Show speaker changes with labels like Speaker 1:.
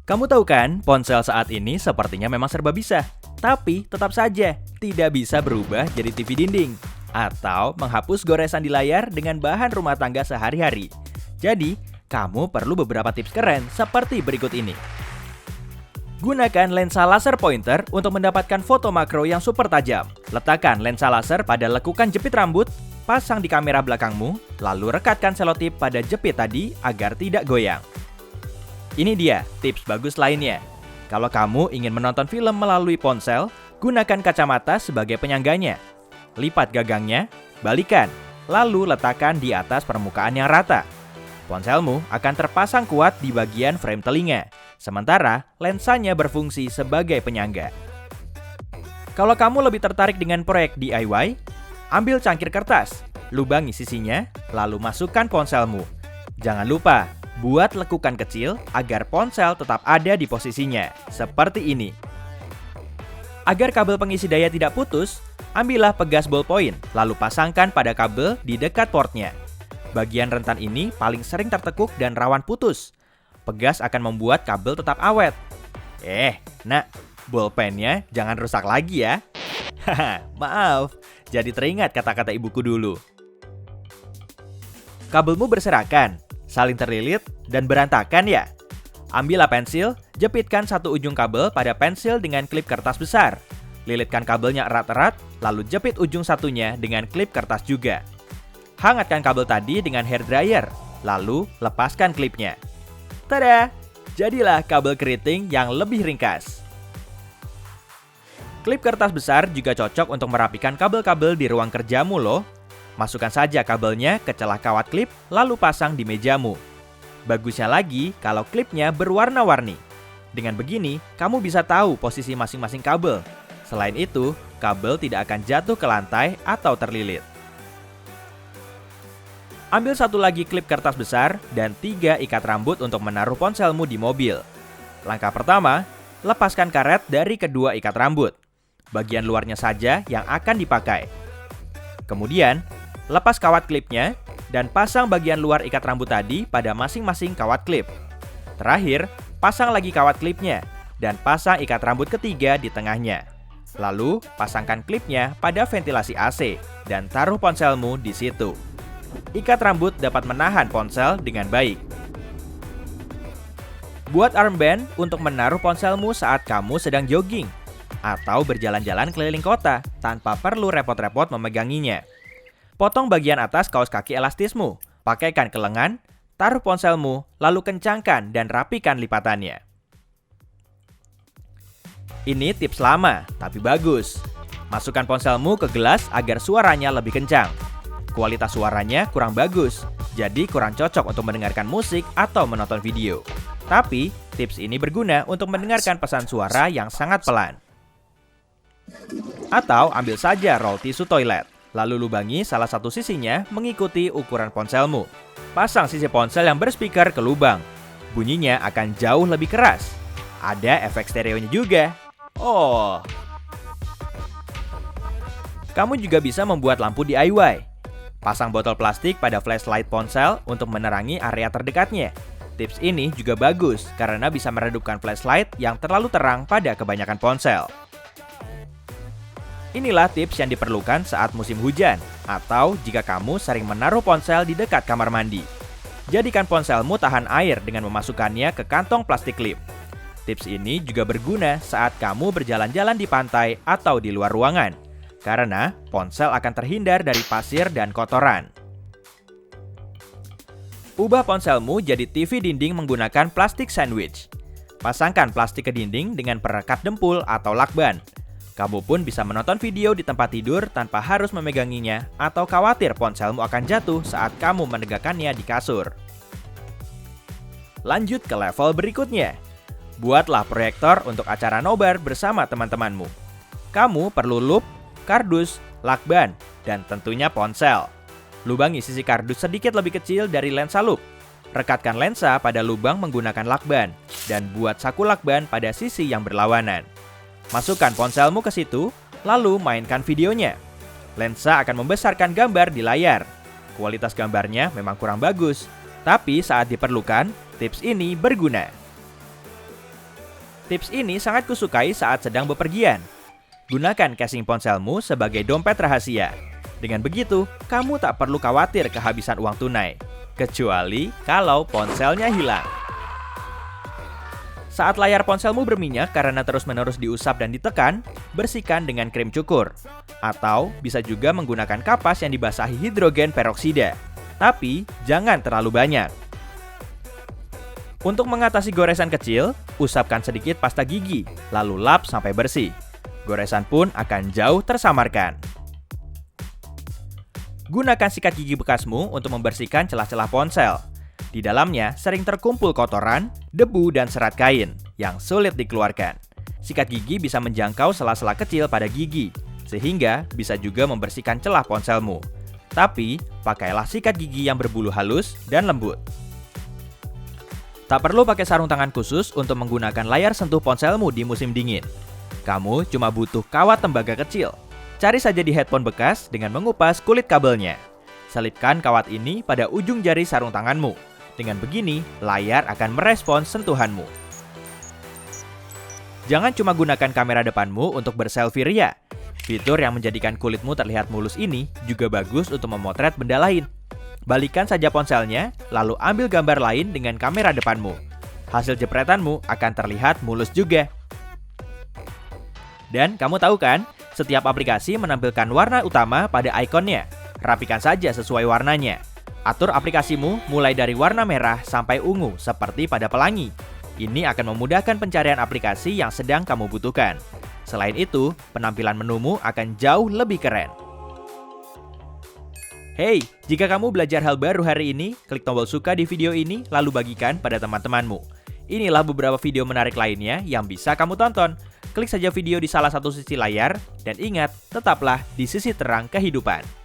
Speaker 1: Kamu tahu kan, ponsel saat ini sepertinya memang serba bisa. Tapi tetap saja, tidak bisa berubah jadi TV dinding. Atau menghapus goresan di layar dengan bahan rumah tangga sehari-hari. Jadi, kamu perlu beberapa tips keren seperti berikut ini. Gunakan lensa laser pointer untuk mendapatkan foto makro yang super tajam. Letakkan lensa laser pada lekukan jepit rambut, pasang di kamera belakangmu, lalu rekatkan selotip pada jepit tadi agar tidak goyang. Ini dia tips bagus lainnya. Kalau kamu ingin menonton film melalui ponsel, gunakan kacamata sebagai penyangganya. Lipat gagangnya, balikan, lalu letakkan di atas permukaan yang rata. Ponselmu akan terpasang kuat di bagian frame telinga, sementara lensanya berfungsi sebagai penyangga. Kalau kamu lebih tertarik dengan proyek DIY, ambil cangkir kertas, lubangi sisinya, lalu masukkan ponselmu. Jangan lupa, buat lekukan kecil agar ponsel tetap ada di posisinya, seperti ini. Agar kabel pengisi daya tidak putus, ambillah pegas ballpoint, lalu pasangkan pada kabel di dekat portnya. Bagian rentan ini paling sering tertekuk dan rawan putus. Pegas akan membuat kabel tetap awet. Nak, ballpennya jangan rusak lagi ya. Haha, maaf, jadi teringat kata-kata ibuku dulu. Kabelmu berserakan, saling terlilit, dan berantakan ya? Ambillah pensil, jepitkan satu ujung kabel pada pensil dengan klip kertas besar. Lilitkan kabelnya erat-erat, lalu jepit ujung satunya dengan klip kertas juga. Hangatkan kabel tadi dengan hair dryer, lalu lepaskan klipnya. Tada! Jadilah kabel keriting yang lebih ringkas. Klip kertas besar juga cocok untuk merapikan kabel-kabel di ruang kerjamu loh. Masukkan saja kabelnya ke celah kawat klip, lalu pasang di mejamu. Bagusnya lagi kalau klipnya berwarna-warni. Dengan begini, kamu bisa tahu posisi masing-masing kabel. Selain itu, kabel tidak akan jatuh ke lantai atau terlilit. Ambil satu lagi klip kertas besar dan 3 ikat rambut untuk menaruh ponselmu di mobil. Langkah pertama, lepaskan karet dari kedua ikat rambut. Bagian luarnya saja yang akan dipakai. Kemudian, lepas kawat klipnya dan pasang bagian luar ikat rambut tadi pada masing-masing kawat klip. Terakhir, pasang lagi kawat klipnya dan pasang ikat rambut ketiga di tengahnya. Lalu, pasangkan klipnya pada ventilasi AC dan taruh ponselmu di situ. Ikat rambut dapat menahan ponsel dengan baik. Buat armband untuk menaruh ponselmu saat kamu sedang jogging atau berjalan-jalan keliling kota tanpa perlu repot-repot memeganginya. Potong bagian atas kaos kaki elastismu, pakaikan ke lengan, taruh ponselmu, lalu kencangkan dan rapikan lipatannya. Ini tips lama, tapi bagus. Masukkan ponselmu ke gelas agar suaranya lebih kencang. Kualitas suaranya kurang bagus, jadi kurang cocok untuk mendengarkan musik atau menonton video. Tapi, tips ini berguna untuk mendengarkan pesan suara yang sangat pelan. Atau ambil saja roll tisu toilet, lalu lubangi salah satu sisinya mengikuti ukuran ponselmu. Pasang sisi ponsel yang berspeaker ke lubang. Bunyinya akan jauh lebih keras. Ada efek stereonya juga. Oh. Kamu juga bisa membuat lampu DIY. Pasang botol plastik pada flashlight ponsel untuk menerangi area terdekatnya. Tips ini juga bagus karena bisa meredupkan flashlight yang terlalu terang pada kebanyakan ponsel. Inilah tips yang diperlukan saat musim hujan atau jika kamu sering menaruh ponsel di dekat kamar mandi. Jadikan ponselmu tahan air dengan memasukkannya ke kantong plastik klip. Tips ini juga berguna saat kamu berjalan-jalan di pantai atau di luar ruangan, karena ponsel akan terhindar dari pasir dan kotoran. Ubah ponselmu jadi TV dinding menggunakan plastik sandwich. Pasangkan plastik ke dinding dengan perekat dempul atau lakban. Kamu pun bisa menonton video di tempat tidur tanpa harus memeganginya atau khawatir ponselmu akan jatuh saat kamu menegakkannya di kasur. Lanjut ke level berikutnya. Buatlah proyektor untuk acara nobar bersama teman-temanmu. Kamu perlu loop, kardus, lakban, dan tentunya ponsel. Lubangi sisi kardus sedikit lebih kecil dari lensa loop. Rekatkan lensa pada lubang menggunakan lakban, dan buat saku lakban pada sisi yang berlawanan. Masukkan ponselmu ke situ, lalu mainkan videonya. Lensa akan membesarkan gambar di layar. Kualitas gambarnya memang kurang bagus, Tapi saat diperlukan, tips ini berguna. Tips ini sangat kusukai saat sedang bepergian. Gunakan casing ponselmu sebagai dompet rahasia. Dengan begitu, kamu tak perlu khawatir kehabisan uang tunai. Kecuali kalau ponselnya hilang. Saat layar ponselmu berminyak karena terus-menerus diusap dan ditekan, bersihkan dengan krim cukur. Atau bisa juga menggunakan kapas yang dibasahi hidrogen peroksida. Tapi jangan terlalu banyak. Untuk mengatasi goresan kecil, usapkan sedikit pasta gigi, lalu lap sampai bersih. Goresan pun akan jauh tersamarkan. Gunakan sikat gigi bekasmu untuk membersihkan celah-celah ponsel. Di dalamnya sering terkumpul kotoran, debu, dan serat kain yang sulit dikeluarkan. Sikat gigi bisa menjangkau sela-sela kecil pada gigi, sehingga bisa juga membersihkan celah ponselmu. Tapi, pakailah sikat gigi yang berbulu halus dan lembut. Tak perlu pakai sarung tangan khusus untuk menggunakan layar sentuh ponselmu di musim dingin. Kamu cuma butuh kawat tembaga kecil. Cari saja di headphone bekas dengan mengupas kulit kabelnya. Selipkan kawat ini pada ujung jari sarung tanganmu. Dengan begini, layar akan merespons sentuhanmu. Jangan cuma gunakan kamera depanmu untuk berselfie ria. Fitur yang menjadikan kulitmu terlihat mulus ini juga bagus untuk memotret benda lain. Balikan saja ponselnya, lalu ambil gambar lain dengan kamera depanmu. Hasil jepretanmu akan terlihat mulus juga. Dan kamu tahu kan, setiap aplikasi menampilkan warna utama pada ikonnya. Rapikan saja sesuai warnanya. Atur aplikasimu mulai dari warna merah sampai ungu seperti pada pelangi. Ini akan memudahkan pencarian aplikasi yang sedang kamu butuhkan. Selain itu, penampilan menumu akan jauh lebih keren. Hey, jika kamu belajar hal baru hari ini, klik tombol suka di video ini lalu bagikan pada teman-temanmu. Inilah beberapa video menarik lainnya yang bisa kamu tonton. Klik saja video di salah satu sisi layar, dan ingat, tetaplah di sisi terang kehidupan.